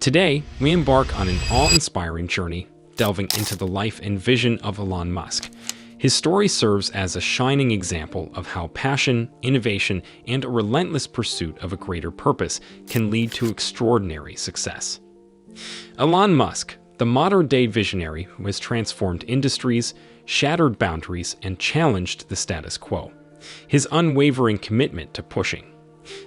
Today, we embark on an awe-inspiring journey, delving into the life and vision of Elon Musk. His story serves as a shining example of how passion, innovation, and a relentless pursuit of a greater purpose can lead to extraordinary success. Elon Musk, the modern-day visionary who has transformed industries, shattered boundaries, and challenged the status quo. His unwavering commitment to pushing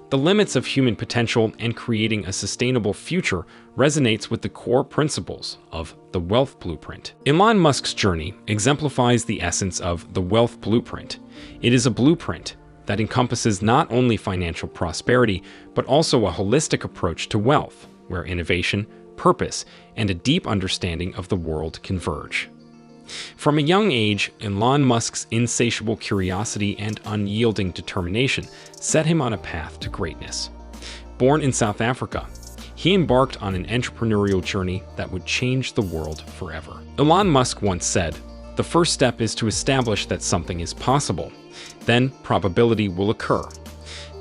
the limits of human potential and creating a sustainable future resonates with the core principles of the wealth blueprint. Elon Musk's journey exemplifies the essence of the wealth blueprint. It is a blueprint that encompasses not only financial prosperity, but also a holistic approach to wealth, where innovation, purpose, and a deep understanding of the world converge. From a young age, Elon Musk's insatiable curiosity and unyielding determination set him on a path to greatness. Born in South Africa, he embarked on an entrepreneurial journey that would change the world forever. Elon Musk once said, "The first step is to establish that something is possible. Then probability will occur."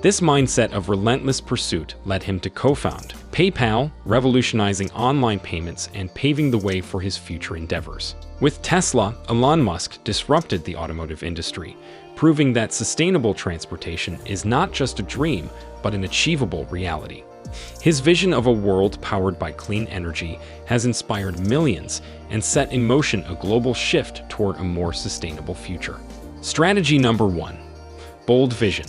This mindset of relentless pursuit led him to co-found PayPal, revolutionizing online payments and paving the way for his future endeavors. With Tesla, Elon Musk disrupted the automotive industry, proving that sustainable transportation is not just a dream, but an achievable reality. His vision of a world powered by clean energy has inspired millions and set in motion a global shift toward a more sustainable future. Strategy number 1. Bold vision.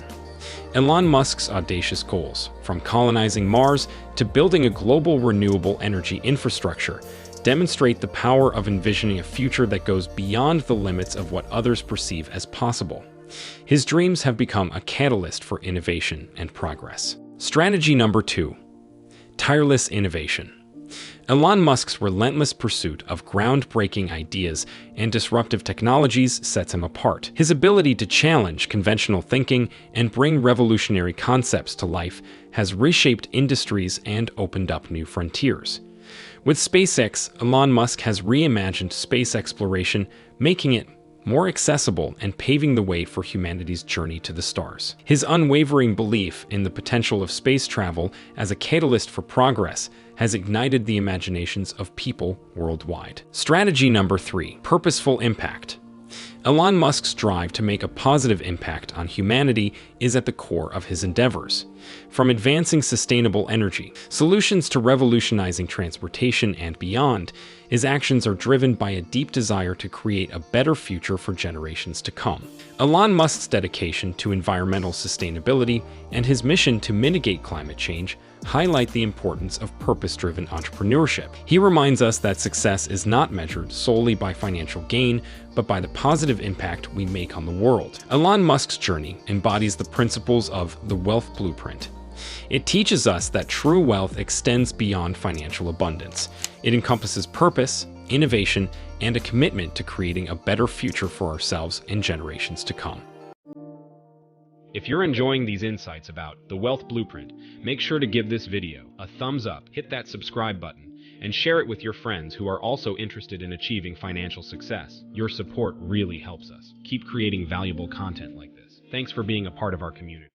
Elon Musk's audacious goals, from colonizing Mars to building a global renewable energy infrastructure, demonstrate the power of envisioning a future that goes beyond the limits of what others perceive as possible. His dreams have become a catalyst for innovation and progress. Strategy number 2. Tireless innovation. Elon Musk's relentless pursuit of groundbreaking ideas and disruptive technologies sets him apart. His ability to challenge conventional thinking and bring revolutionary concepts to life has reshaped industries and opened up new frontiers. With SpaceX, Elon Musk has reimagined space exploration, making it more accessible and paving the way for humanity's journey to the stars. His unwavering belief in the potential of space travel as a catalyst for progress has ignited the imaginations of people worldwide. Strategy number 3. Purposeful impact. Elon Musk's drive to make a positive impact on humanity is at the core of his endeavors. From advancing sustainable energy solutions to revolutionizing transportation and beyond, his actions are driven by a deep desire to create a better future for generations to come. Elon Musk's dedication to environmental sustainability and his mission to mitigate climate change highlight the importance of purpose-driven entrepreneurship. He reminds us that success is not measured solely by financial gain, but by the positive impact we make on the world. Elon Musk's journey embodies the principles of the wealth blueprint. It teaches us that true wealth extends beyond financial abundance. It encompasses purpose, innovation, and a commitment to creating a better future for ourselves and generations to come. If you're enjoying these insights about the wealth blueprint, make sure to give this video a thumbs up, hit that subscribe button, and share it with your friends who are also interested in achieving financial success. Your support really helps us keep creating valuable content like this. Thanks for being a part of our community.